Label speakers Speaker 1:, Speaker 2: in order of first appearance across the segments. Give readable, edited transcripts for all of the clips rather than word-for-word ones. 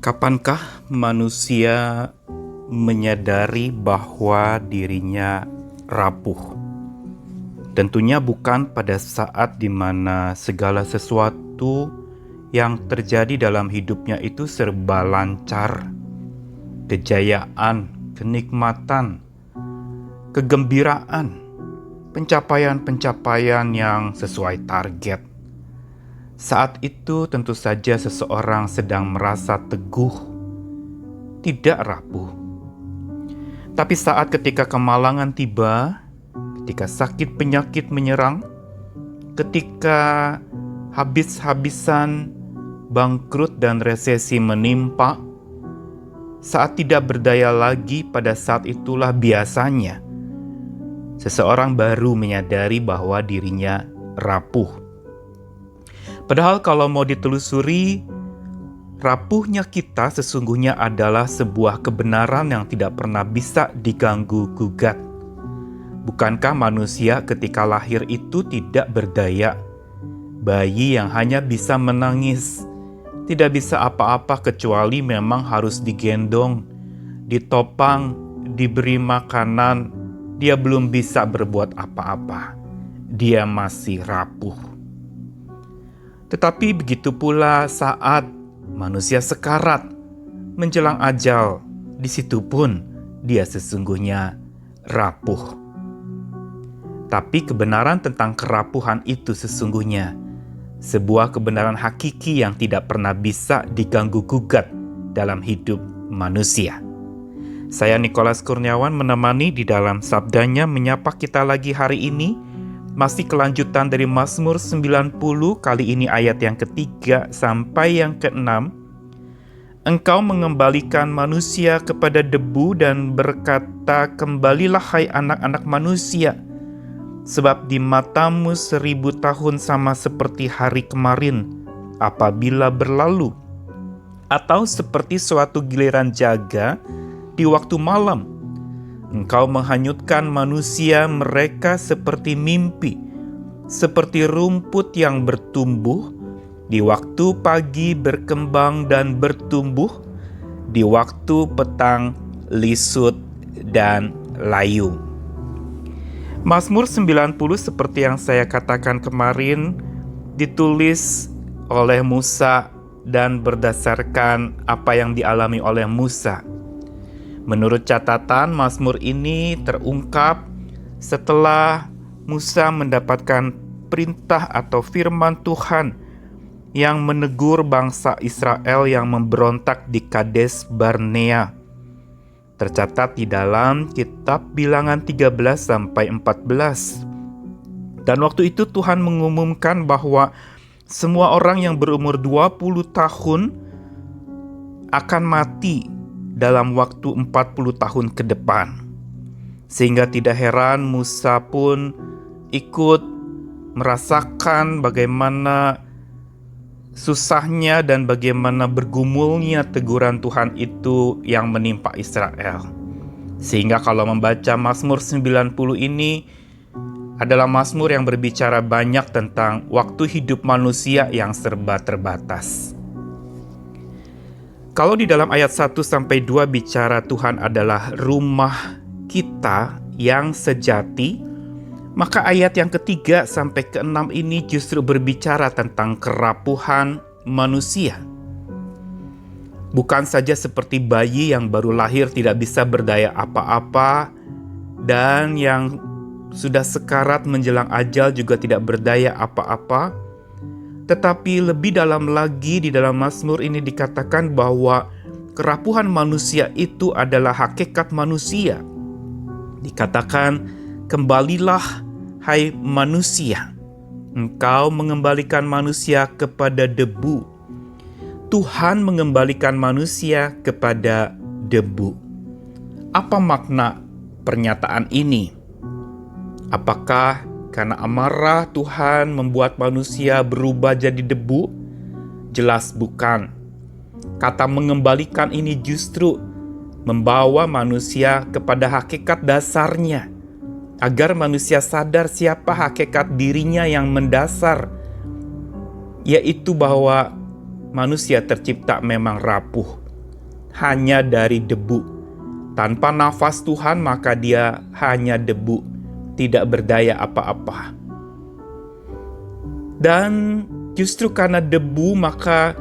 Speaker 1: Kapankah manusia menyadari bahwa dirinya rapuh? Tentunya bukan pada saat di mana segala sesuatu yang terjadi dalam hidupnya itu serba lancar, kejayaan, kenikmatan, kegembiraan, pencapaian-pencapaian yang sesuai target. Saat itu tentu saja seseorang sedang merasa teguh, tidak rapuh. Tapi ketika kemalangan tiba, ketika sakit penyakit menyerang, ketika habis-habisan bangkrut dan resesi menimpa, saat tidak berdaya lagi, pada saat itulah biasanya seseorang baru menyadari bahwa dirinya rapuh. Padahal kalau mau ditelusuri, rapuhnya kita sesungguhnya adalah sebuah kebenaran yang tidak pernah bisa diganggu-gugat. Bukankah manusia ketika lahir itu tidak berdaya? Bayi yang hanya bisa menangis, tidak bisa apa-apa kecuali memang harus digendong, ditopang, diberi makanan. Dia belum bisa berbuat apa-apa. Dia masih rapuh. Tetapi begitu pula saat manusia sekarat menjelang ajal, di situ pun dia sesungguhnya rapuh. Tapi kebenaran tentang kerapuhan itu sesungguhnya sebuah kebenaran hakiki yang tidak pernah bisa diganggu-gugat dalam hidup manusia. Saya Nikolas Kurniawan menemani di dalam sabdanya menyapa kita lagi hari ini. Masih kelanjutan dari Mazmur 90, kali ini ayat yang ketiga sampai yang keenam. Engkau mengembalikan manusia kepada debu dan berkata, kembalilah hai anak-anak manusia. Sebab di matamu 1000 tahun sama seperti hari kemarin apabila berlalu. Atau seperti suatu giliran jaga di waktu malam. Engkau menghanyutkan manusia mereka seperti mimpi, seperti rumput yang bertumbuh, di waktu pagi berkembang dan bertumbuh, di waktu petang lisut dan layu. Mazmur 90 seperti yang saya katakan kemarin, ditulis oleh Musa dan berdasarkan apa yang dialami oleh Musa. Menurut catatan, Mazmur ini terungkap setelah Musa mendapatkan perintah atau firman Tuhan yang menegur bangsa Israel yang memberontak di Kades Barnea. Tercatat di dalam kitab Bilangan 13-14. Dan waktu itu Tuhan mengumumkan bahwa semua orang yang berumur 20 tahun akan mati dalam waktu 40 tahun ke depan. Sehingga tidak heran Musa pun ikut merasakan bagaimana susahnya dan bagaimana bergumulnya teguran Tuhan itu yang menimpa Israel. Sehingga kalau membaca Mazmur 90 ini adalah Mazmur yang berbicara banyak tentang waktu hidup manusia yang serba terbatas. Kalau di dalam ayat 1-2 bicara Tuhan adalah rumah kita yang sejati, maka ayat yang ketiga sampai ke-6 ini justru berbicara tentang kerapuhan manusia. Bukan saja seperti bayi yang baru lahir tidak bisa berdaya apa-apa, dan yang sudah sekarat menjelang ajal juga tidak berdaya apa-apa. Tetapi lebih dalam lagi di dalam Mazmur ini dikatakan bahwa kerapuhan manusia itu adalah hakikat manusia. Dikatakan, kembalilah hai manusia. Engkau mengembalikan manusia kepada debu. Tuhan mengembalikan manusia kepada debu. Apa makna pernyataan ini? Apakah karena amarah Tuhan membuat manusia berubah jadi debu? Jelas bukan. Kata mengembalikan ini justru membawa manusia kepada hakikat dasarnya, agar manusia sadar siapa hakikat dirinya yang mendasar, yaitu bahwa manusia tercipta memang rapuh. hanya dari debu. Tanpa nafas Tuhan, maka dia hanya debu, tidak berdaya apa-apa. Dan justru karena debu, maka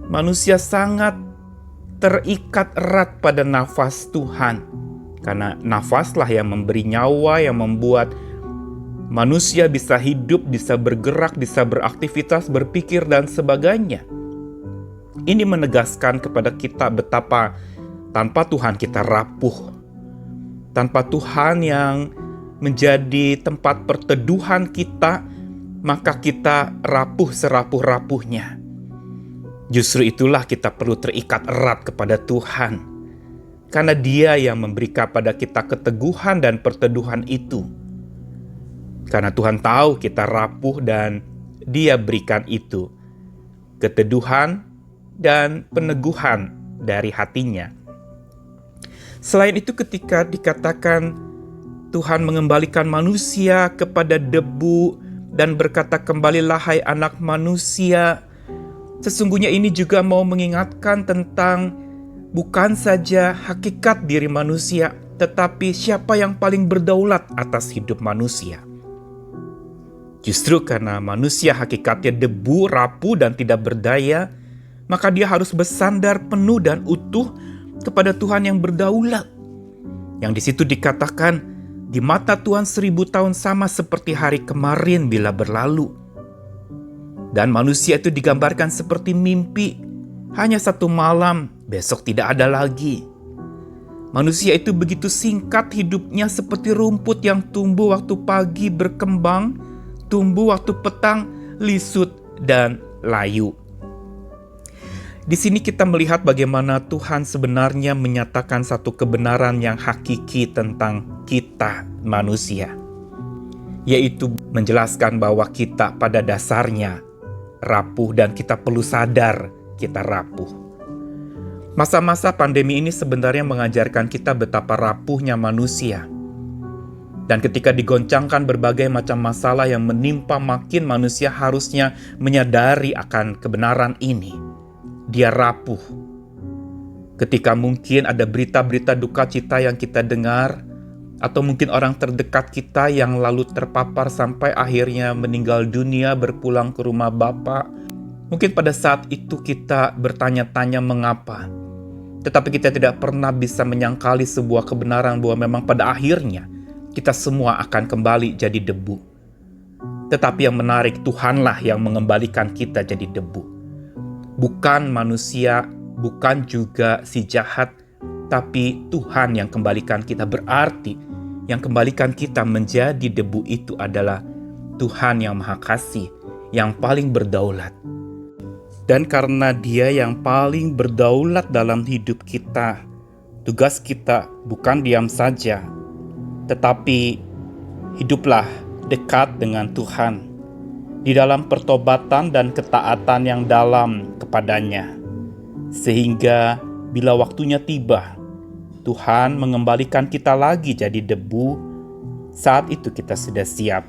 Speaker 1: manusia sangat terikat erat pada nafas Tuhan. Karena nafaslah yang memberi nyawa, yang membuat manusia bisa hidup, bisa bergerak, bisa beraktivitas, berpikir, dan sebagainya. Ini menegaskan kepada kita betapa tanpa Tuhan kita rapuh. Tanpa Tuhan yang menjadi tempat perteduhan kita, maka kita rapuh serapuh-rapuhnya. Justru itulah kita perlu terikat erat kepada Tuhan. Karena Dia yang memberikan pada kita keteguhan dan perteduhan itu. Karena Tuhan tahu kita rapuh dan Dia berikan itu. Keteduhan dan peneguhan dari hatinya. Selain itu, ketika dikatakan Tuhan mengembalikan manusia kepada debu dan berkata, "Kembalilah hai anak manusia," sesungguhnya ini juga mau mengingatkan tentang bukan saja hakikat diri manusia, tetapi siapa yang paling berdaulat atas hidup manusia. Justru karena manusia hakikatnya debu, rapuh, dan tidak berdaya, maka dia harus bersandar penuh dan utuh kepada Tuhan yang berdaulat. Yang di situ dikatakan, di mata Tuhan 1000 tahun sama seperti hari kemarin bila berlalu. Dan manusia itu digambarkan seperti mimpi, hanya satu malam, besok tidak ada lagi. Manusia itu begitu singkat hidupnya, seperti rumput yang tumbuh waktu pagi berkembang, tumbuh waktu petang, lisut dan layu. Di sini kita melihat bagaimana Tuhan sebenarnya menyatakan satu kebenaran yang hakiki tentang kita manusia, yaitu menjelaskan bahwa kita pada dasarnya rapuh dan kita perlu sadar kita rapuh. Masa-masa pandemi ini sebenarnya mengajarkan kita betapa rapuhnya manusia. Dan ketika digoncangkan berbagai macam masalah yang menimpa, makin manusia harusnya menyadari akan kebenaran ini. Dia rapuh. Ketika mungkin ada berita-berita duka cita yang kita dengar, atau mungkin orang terdekat kita yang lalu terpapar sampai akhirnya meninggal dunia, berpulang ke rumah Bapa, mungkin pada saat itu kita bertanya-tanya mengapa. Tetapi kita tidak pernah bisa menyangkali sebuah kebenaran bahwa memang pada akhirnya kita semua akan kembali jadi debu. Tetapi yang menarik, Tuhanlah yang mengembalikan kita jadi debu. Bukan manusia, bukan juga si jahat, tapi Tuhan yang kembalikan kita. Berarti yang kembalikan kita menjadi debu itu adalah Tuhan yang Maha Kasih, yang paling berdaulat. Dan karena Dia yang paling berdaulat dalam hidup kita, tugas kita bukan diam saja, tetapi hiduplah dekat dengan Tuhan di dalam pertobatan dan ketaatan yang dalam kepadanya. Sehingga bila waktunya tiba, Tuhan mengembalikan kita lagi jadi debu, saat itu kita sudah siap.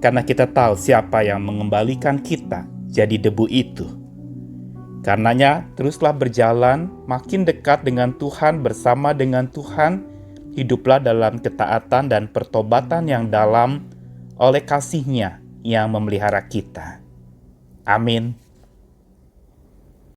Speaker 1: Karena kita tahu siapa yang mengembalikan kita jadi debu itu. Karenanya teruslah berjalan makin dekat dengan Tuhan, bersama dengan Tuhan. Hiduplah dalam ketaatan dan pertobatan yang dalam oleh kasih-Nya yang memelihara kita. Amin.